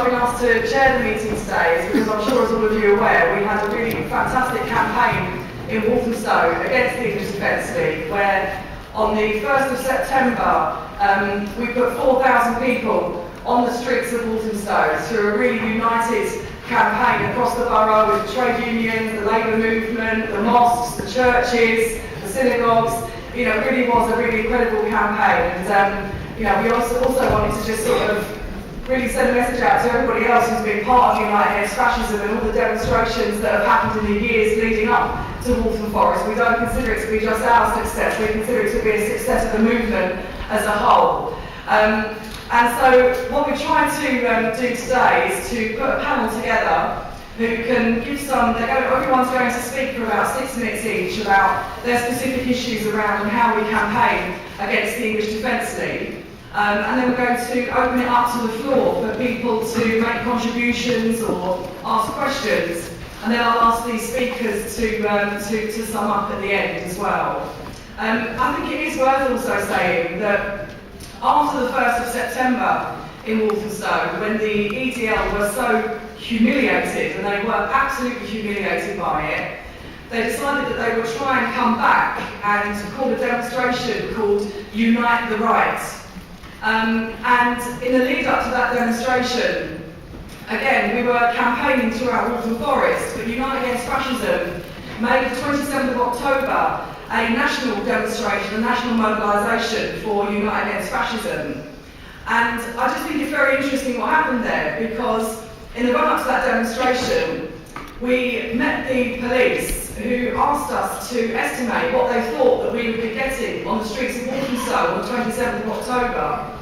been asked to chair the meeting today is because I'm sure, as all of you are aware, we had a really fantastic campaign in Walthamstow against the English Defence League, where on the 1st of September we put 4,000 people on the streets of Walthamstow through a really united campaign across the borough with the trade unions, the labour movement, the mosques, the churches, the synagogues. You know, it really was a really incredible campaign, and you know, we also wanted to just sort of really send a message out to everybody else who's been part of Unite Against Fascism and all the demonstrations that have happened in the years leading up to Waltham Forest. We don't consider it to be just our success, we consider it to be a success of the movement as a whole. And so what we're trying to do today is to put a panel together who can give everyone's going to speak for about 6 minutes each about their specific issues around and how we campaign against the English Defence League. And then we're going to open it up to the floor for people to make contributions or ask questions. And then I'll ask these speakers to sum up at the end as well. I think it is worth also saying that after the 1st of September in Walthamstow, when the EDL were so humiliated, and they were absolutely humiliated by it, they decided that they would try and come back and call a demonstration called Unite the Right. And in the lead up to that demonstration, again, we were campaigning throughout Waltham Forest, but Unite Against Fascism made the 27th of October a national demonstration, a national mobilisation for Unite Against Fascism. And I just think it's very interesting what happened there, because in the run-up to that demonstration, we met the police who asked us to estimate what they thought that we would be getting on the streets of Walthamstow on the 27th of October.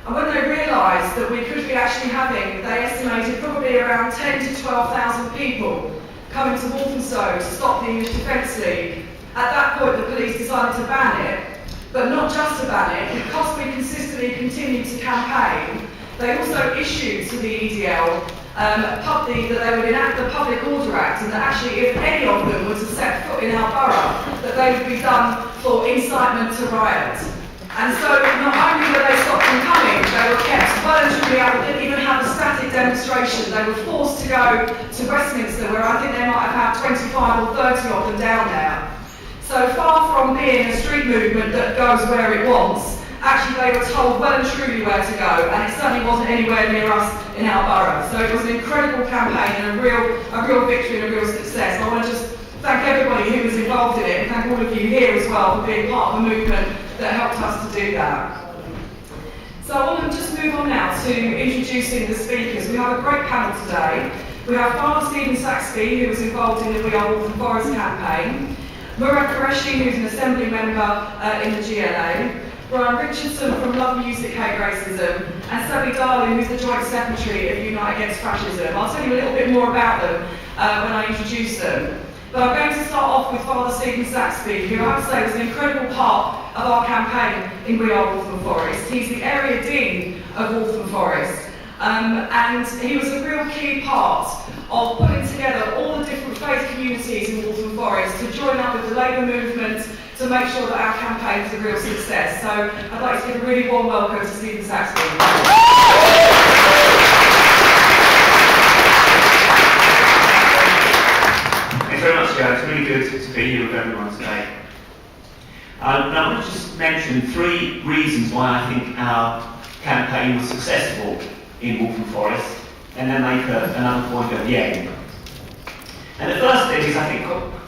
And when they realised that we could be actually having, they estimated probably around 10 to 12,000 people coming to Walthamstow to stop the English Defence League. At that point, the police decided to ban it, but not just to ban it, because we consistently continued to campaign. They also issued to the EDL that they would enact the Public Order Act, and that actually if any of them were to set foot in our borough, that they would be done for incitement to riot. And so not only were they stopped from coming, they were kept well and truly out. They didn't even have a static demonstration. They were forced to go to Westminster, where I think they might have had 25 or 30 of them down there. So far from being a street movement that goes where it wants, actually they were told well and truly where to go, and it certainly wasn't anywhere near us in our borough. So it was an incredible campaign and a real victory and a real success. I want to just thank everybody who was involved in it, and thank all of you here as well for being part of the movement that helped us to do that. So I want to just move on now to introducing the speakers. We have a great panel today. We have Father Stephen Saxby, who was involved in the We Are Waltham Forest campaign, Murad Qureshi, who's an Assembly member in the GLA, Brian Richardson from Love Music, Hate Racism, and Sally Darling, who's the Joint Secretary of Unite Against Fascism. I'll tell you a little bit more about them when I introduce them. But I'm going to start off with Father Stephen Saxby, who I have to say was an incredible part of our campaign in We Are Waltham Forest. He's the Area Dean of Waltham Forest, and he was a real key part of putting together all the different faith communities in Waltham Forest to join up with the Labour movement to make sure that our campaign was a real success. So I'd like to give a really warm welcome to Stephen Saxby. Thanks very much, Joe. It's really good to be here with everyone today. And I want to just mention 3 reasons why I think our campaign was successful in Waltham Forest, and then make another point at the end. And the first thing is, I think,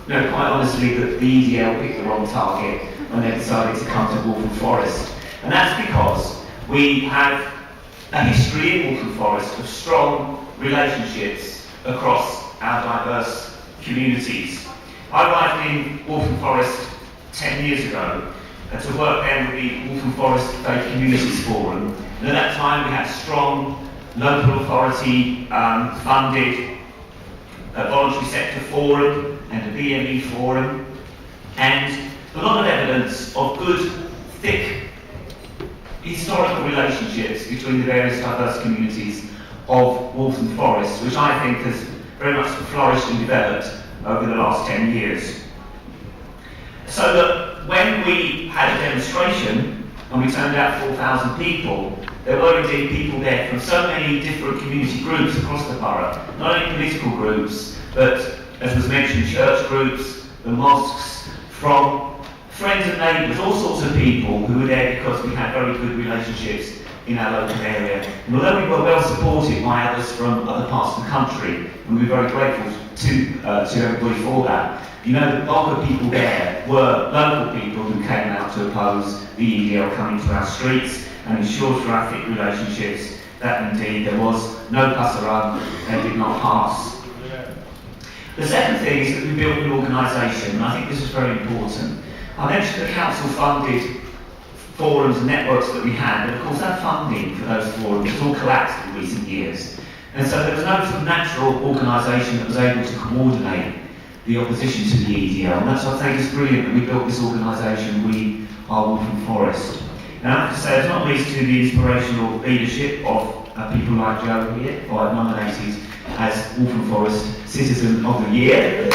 quite honestly, that the EDL picked the wrong target when they decided to come to Waltham Forest. And that's because we have a history in Waltham Forest of strong relationships across our diverse communities. I arrived in Waltham Forest 10 years ago to work then with the Waltham Forest Faith Communities Forum. And at that time we had strong local authority funded a voluntary sector forum and a BME forum, and a lot of evidence of good, thick, historical relationships between the various diverse communities of Waltham Forest, which I think has very much flourished and developed over the last 10 years. So that when we had a demonstration and we turned out 4,000 people, there were indeed people there from so many different community groups across the borough, not only political groups, but, as was mentioned, church groups, the mosques, from friends and neighbours, all sorts of people who were there because we had very good relationships in our local area. And although we were well supported by others from other parts of the country, and we were very grateful to everybody for that, you know, the bulk of people there were local people who came out to oppose the EDL coming to our streets and ensure through our thick relationships that indeed there was no passerelle and did not pass. The second thing is that we built an organisation, and I think this is very important. I mentioned the council funded forums and networks that we had, but of course that funding for those forums has all collapsed in recent years. And so there was no sort of natural organisation that was able to coordinate the opposition to the EDL. And that's why I think it's brilliant that we built this organisation, We Are Waltham Forest. And I have to say, it's not least to the inspirational leadership of people like Joe here, who I've nominated as Waltham Forest Citizen of the Year.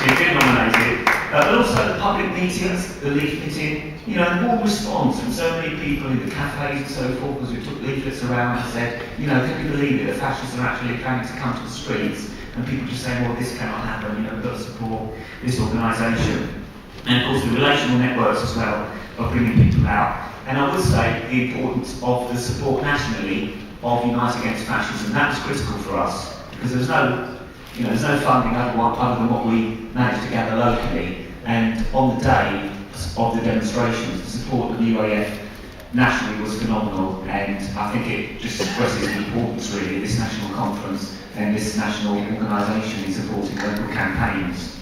She did nominate it. But also the public meetings, the leafleting, you know, the warm response from so many people in the cafes and so forth, because we took leaflets around and said, you know, can you believe it, the fascists are actually planning to come to the streets, and people just saying, well, this cannot happen, you know, we've got to support this organisation. And of course the relational networks as well, of bringing people out. And I would say the importance of the support nationally of Unite Against Fascism. That was critical for us, because there's no funding other than what we managed to gather locally. And on the day of the demonstrations, the support of the UAF nationally was phenomenal, and I think it just expresses the importance really of this national conference and this national organisation in supporting local campaigns.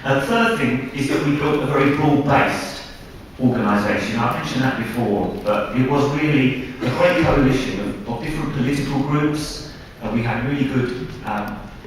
The third thing is that we built a very broad-based organisation. I've mentioned that before, but it was really a great coalition of different political groups. We had really good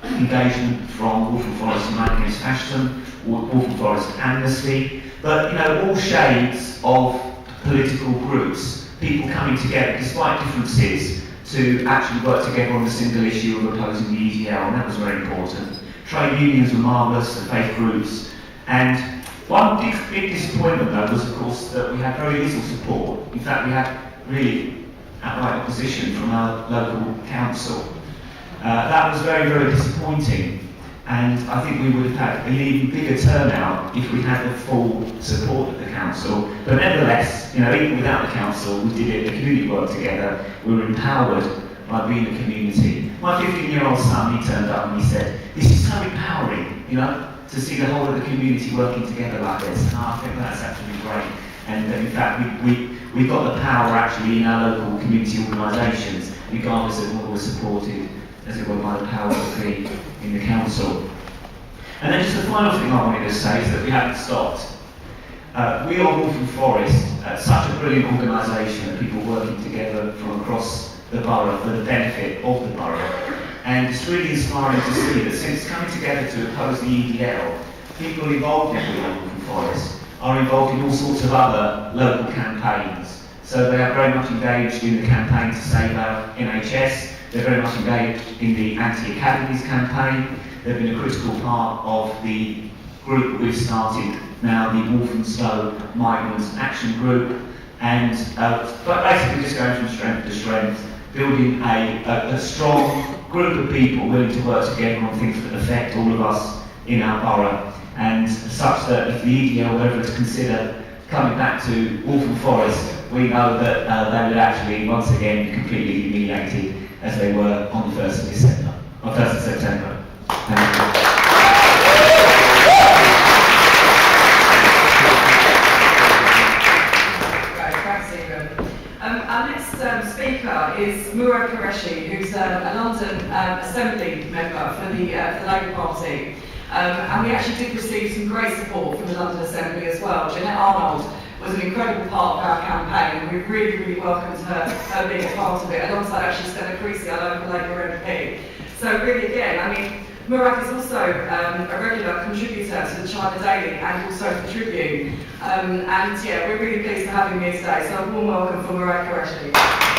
engagement from Waltham Forest Unite Against Fascism, Waltham Forest Amnesty, but you know, all shades of political groups, people coming together despite differences to actually work together on the single issue of opposing the EDL, and that was very important. Trade unions were marvellous, the faith groups, and one big disappointment though was of course that we had very little support. In fact, we had really outright opposition from our local council. That was very, very disappointing, and I think we would have had an even bigger turnout if we had the full support of the council. But nevertheless, you know, even without the council, we did it, the community worked together, we were empowered by being a community. My 15-year-old son, he turned up and he said, this is so empowering, you know, to see the whole of the community working together like this. And I think that's absolutely great. And in fact, we've got the power actually in our local community organisations, regardless of what we're supported, as it were, by the power that be in the council. And then just the final thing I wanted to say is that we haven't stopped. We are Waltham Forest, such a brilliant organisation of people working together from across the borough for the benefit of the borough. And it's really inspiring to see that since coming together to oppose the EDL, people involved in Waltham Forest are involved in all sorts of other local campaigns. So they are very much engaged in the campaign to save our NHS. They're very much engaged in the anti-academies campaign. They've been a critical part of the group that we've started now, the Walthamstow Migrants Action Group, and but basically just going from strength to strength, building a strong group of people willing to work together on things that affect all of us in our borough, and such that if the EDL were ever to consider coming back to Waltham Forest, we know that they would actually once again be completely humiliated as they were on the 1st of September. Our next speaker is Murad Qureshi, who's a London Assembly member for the Labour Party. And we actually did receive some great support from the London Assembly as well. Jeanette Arnold was an incredible part of our campaign, and we really, really welcomed her being a part of it, alongside actually Stella Creasy, our local Labour MP. So really, again, I mean, Murad is also a regular contributor to the China Daily and also the Tribune. And yeah, we're really pleased to have him here today. So a warm welcome for Murad Qureshi.